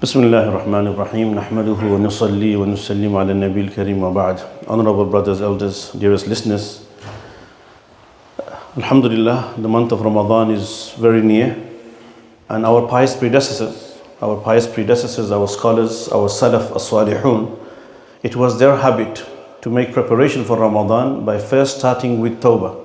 Bismillahir Rahmanir Rahim. Nahmaduhu wa nusalli wa nusallim ala nabil kareem wa ba'd. Honorable brothers, elders, dearest listeners. Alhamdulillah, the month of Ramadan is very near, and our pious predecessors, our scholars, our Salaf as-Salihun, it was their habit to make preparation for Ramadan by first starting with Tawbah.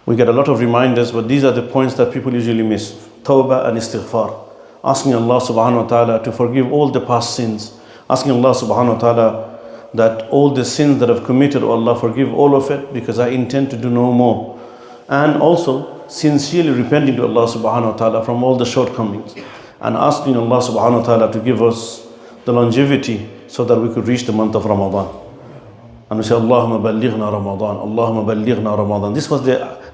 We get a lot of reminders, but these are the points that people usually miss. Tawbah and istighfar. Asking Allah subhanahu wa ta'ala to forgive all the past sins. Asking Allah subhanahu wa ta'ala that all the sins that I've committed, oh Allah, forgive all of it because I intend to do no more. And also sincerely repenting to Allah subhanahu wa ta'ala from all the shortcomings. And asking Allah subhanahu wa ta'ala to give us the longevity so that we could reach the month of Ramadan. And we say, Allahumma ballighna Ramadan, Allahumma ballighna Ramadan.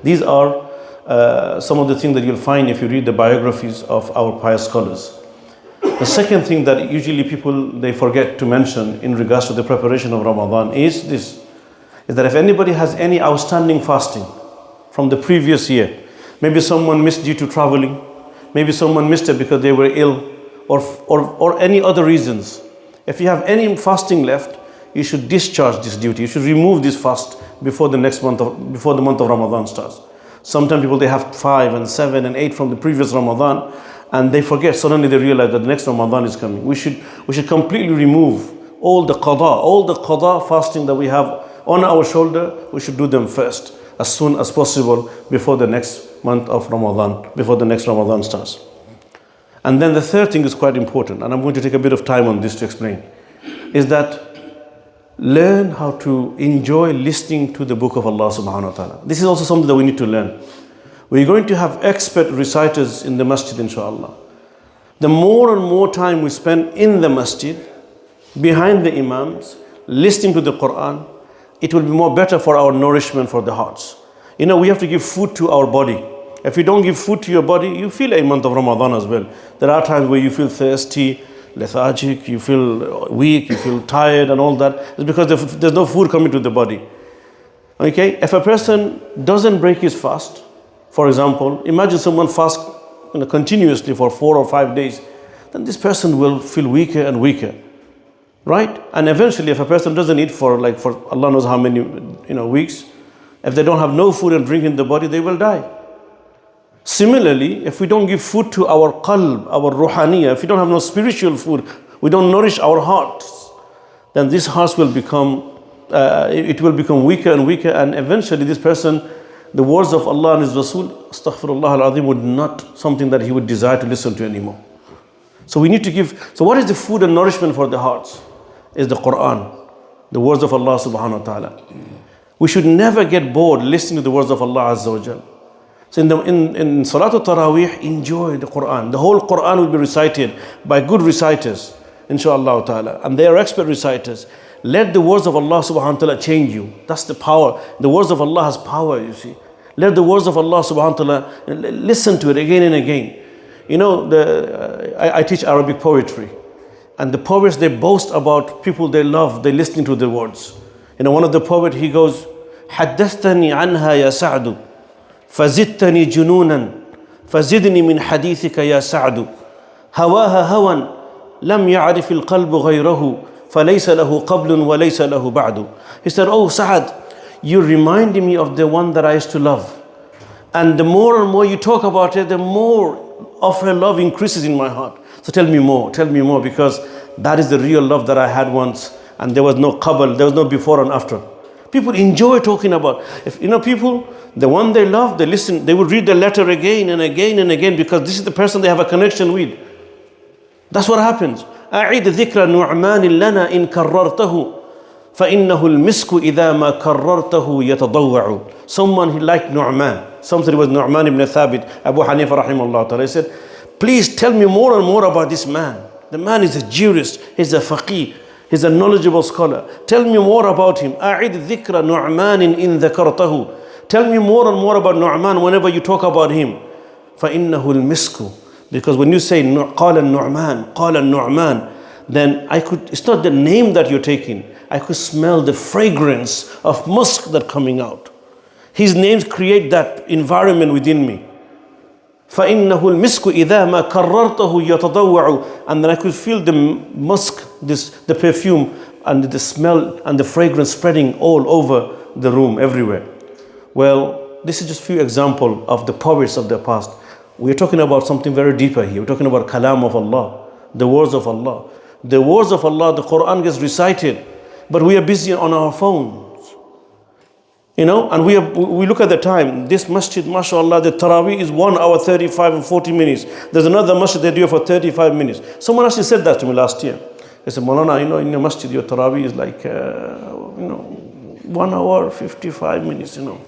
These are some of the things that you'll find if you read the biographies of our pious scholars. The second thing that usually people, they forget to mention in regards to the preparation of Ramadan is this, is that if anybody has any outstanding fasting from the previous year, maybe someone missed due to traveling, maybe someone missed it because they were ill, or any other reasons. If you have any fasting left, you should discharge this duty. You should remove this fast before the month of Ramadan starts. Sometimes people, they have 5 and 7 and 8 from the previous Ramadan, and they forget. Suddenly they realize that the next Ramadan is coming. We should completely remove all the qada fasting that we have on our shoulder. We should do them first, as soon as possible, before the next month of Ramadan, before the next Ramadan starts. And then the third thing is quite important, and I'm going to take a bit of time on this to explain, is that learn how to enjoy listening to the book of Allah subhanahu wa ta'ala. This is also something that we need to learn. We're going to have expert reciters in the masjid, inshallah. The more and more time we spend in the masjid, behind the imams, listening to the Quran, it will be more better for our nourishment for the hearts. You know, we have to give food to our body. If you don't give food to your body, you feel a month of Ramadan as well. There are times where you feel thirsty, lethargic, you feel weak, you feel tired and all that. It's because there's no food coming to the body. Okay, if a person doesn't break his fast, for example, imagine someone fasts continuously for 4 or 5 days, then this person will feel weaker and weaker, right? And eventually, if a person doesn't eat for Allah knows how many weeks, if they don't have no food and drink in the body, they will die. Similarly, if we don't give food to our qalb, our ruhaniyah, if we don't have no spiritual food, we don't nourish our hearts, then these hearts will become weaker and weaker, and eventually this person, the words of Allah and His Rasul, astaghfirullah al-azim, would not something that he would desire to listen to anymore. So we need to give. So what is the food and nourishment for the hearts? Is the Quran, the words of Allah subhanahu wa ta'ala. We should never get bored listening to the words of Allah azza wa jal. So in Salatul Tarawih, enjoy the Quran. The whole Quran will be recited by good reciters, inshallah ta'ala. And they are expert reciters. Let the words of Allah subhanahu wa ta'ala change you. That's the power. The words of Allah has power, you see. Let the words of Allah subhanahu wa ta'ala, listen to it again and again. You know, I teach Arabic poetry. And the poets, they boast about people they love, they listening to the words. You know, one of the poets, he goes, حَدَّثْتَنِي عَنْهَا يَا سَعْدُ فزدتني جنونا فزدني من حديثك يا سعد هواها هوى لم يعرف القلب غيره فليس له قبل وليس له بعد. He said, oh Sa'ad, you reminded me of the one that I used to love, and the more and more you talk about it, the more of her love increases in my heart. So tell me more, because that is the real love that I had once, and there was no qabl, there was no before and after. People enjoy talking about. If people, the one they love, they listen, they will read the letter again and again and again, because this is the person they have a connection with. That's what happens. أعيد ذكر نعمان لنا إن كررته فإنه المسك إذا ما كررته يتضوع. Someone he liked Nu'man. Somebody was Nu'man ibn Thabit, Abu Hanifa rahimahullah ta'ala. He said, please tell me more and more about this man. The man is a jurist, he's a faqih, he's a knowledgeable scholar. Tell me more about him. أعيد ذكر نعمان إن ذكرته. Tell me more and more about Nu'man whenever you talk about him. فإنه المسك. Because when you say قال النعمان, then it's not the name that you're taking. I could smell the fragrance of musk that coming out. His names create that environment within me. فَإِنَّهُ الْمِسْكُ إِذَا مَا كَرَّرْتَهُ يَتَضَوَّعُ. And then I could feel the musk, the perfume, and the smell and the fragrance spreading all over the room, everywhere. Well, this is just a few examples of the poets of the past. We're talking about something very deeper here. We're talking about kalam of Allah, the words of Allah. The words of Allah, the Quran gets recited, but we are busy on our phones. You know, and we look at the time. This masjid, mashallah, the Tarawih is 1 hour 35 and 40 minutes. There's another masjid they do it for 35 minutes. Someone actually said that to me last year. They said, Maulana, you know, in your masjid, your Tarawih is like, 1 hour 55 minutes, you know.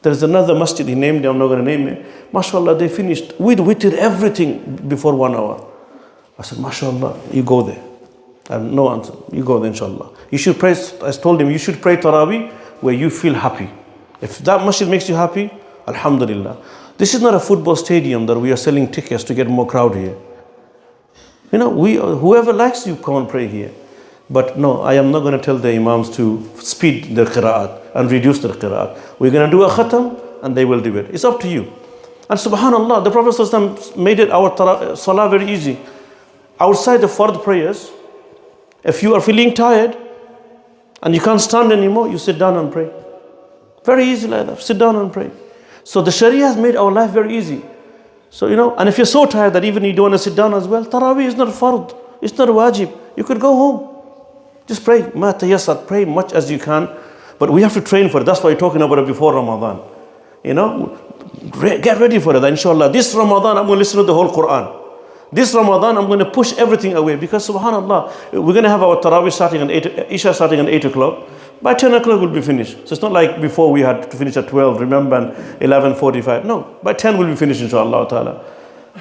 There's another masjid, he named it, I'm not going to name it. Mashallah, they finished with witr everything before 1 hour. I said, mashallah, you go there. And no answer. You go there, inshallah. You should pray, I told him, you should pray Tarawih where you feel happy. If that masjid makes you happy, alhamdulillah. This is not a football stadium that we are selling tickets to get more crowd here. You know, whoever likes you, come and pray here. But no, I am not going to tell the imams to speed their qira'at and reduce their qira'at. We're going to do a khatam and they will do it. It's up to you. And subhanallah, the Prophet ﷺ made it our salah very easy. Outside the fard prayers, if you are feeling tired and you can't stand anymore, you sit down and pray. Very easy like that. Sit down and pray. So the Sharia has made our life very easy. So, you know, and if you're so tired that even you don't want to sit down as well, Tarawih is not fard. It's not wajib. You could go home. Just pray. Ma tayassar. Pray much as you can. But we have to train for it. That's why we're talking about it before Ramadan. You know, get ready for it. Inshallah, this Ramadan, I'm going to listen to the whole Quran. This Ramadan, I'm going to push everything away because subhanallah, we're going to have our Tarawih starting at 8, Isha starting at 8 o'clock. By 10 o'clock we'll be finished. So it's not like before we had to finish at 12, remember, and 11:45. No, by 10 we'll be finished, inshallah ta'ala.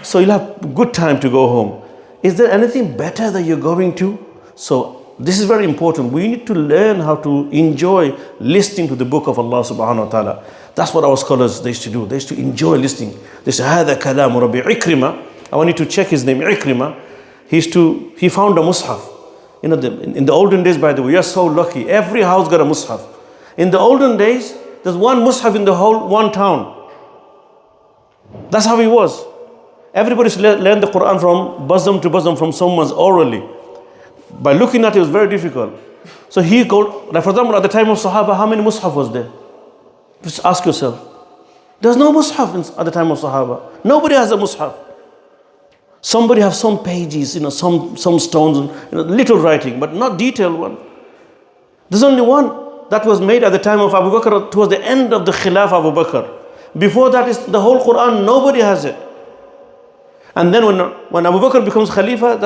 So you'll have good time to go home. Is there anything better that you're going to? So this is very important. We need to learn how to enjoy listening to the book of Allah subhanahu wa ta'ala. That's what our scholars, they used to do. They used to enjoy listening. They say, هذا كلام ربي عكرمة. I want you to check his name, Ikrima. He found a mushaf. You know, in the olden days, by the way, we are so lucky. Every house got a mushaf. In the olden days, there's one mushaf in the whole one town. That's how it was. Everybody learned the Quran from bosom to bosom, from someone's orally. By looking at it, it was very difficult. So he called, like for example, at the time of Sahaba, how many mushaf was there? Just ask yourself. There's no mushaf at the time of Sahaba. Nobody has a mushaf. Somebody have some pages, you know, some stones, you know, little writing, but not detailed one. There's only one that was made at the time of Abu Bakr, towards the end of the Khilaf of Abu Bakr. Before that is the whole Quran, nobody has it. And then when Abu Bakr becomes Khalifa,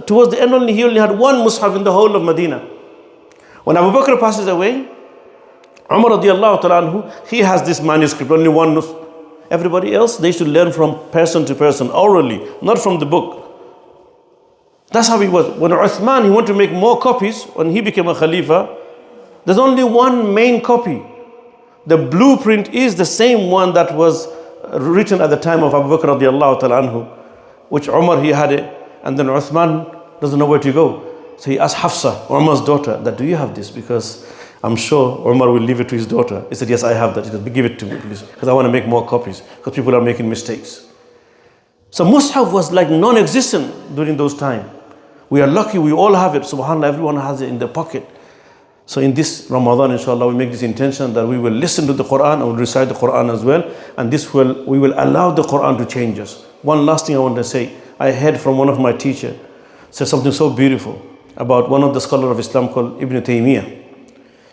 towards the end only, he only had one mushaf in the whole of Medina. When Abu Bakr passes away, Umar radiallahu ta'ala anhu, he has this manuscript, only one. Everybody else, they should learn from person to person, orally, not from the book. That's how it was. When Uthman, he wanted to make more copies, when he became a Khalifa, there's only one main copy. The blueprint is the same one that was written at the time of Abu Bakr radiallahu ta'ala anhu, which Umar, he had it, and then Uthman doesn't know where to go. So he asked Hafsa, Umar's daughter, that do you have this? Because I'm sure Umar will leave it to his daughter. He said, yes, I have that. He said, give it to me, please, because I want to make more copies, because people are making mistakes. So Mus'haf was like non-existent during those times. We are lucky, we all have it. SubhanAllah, everyone has it in their pocket. So in this Ramadan, inshallah, we make this intention that we will listen to the Quran and we'll recite the Quran as well. And we will allow the Quran to change us. One last thing I want to say. I heard from one of my teachers, said something so beautiful about one of the scholars of Islam called Ibn Taymiyyah.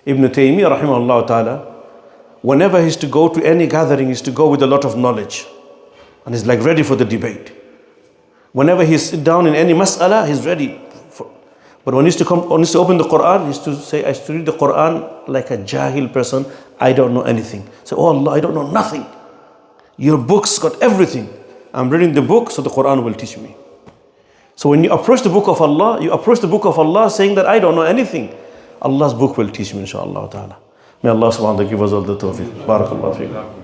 Ibn Taymiyyah, rahimahullah ta'ala, whenever he used to go to any gathering, he used to go with a lot of knowledge. And he's like ready for the debate. Whenever he sits down in any mas'ala, he's ready. But when he used to open the Quran, he used to say, I used to read the Quran like a jahil person. I don't know anything. Say, oh Allah, I don't know nothing. Your book's got everything. I'm reading the book, so the Quran will teach me. So when you approach the book of Allah, you approach the book of Allah saying that I don't know anything. Allah's book will teach me, inshaAllah ta'ala. May Allah subhanahu wa ta'ala give us all the tawfiq. Barakallahu feekum.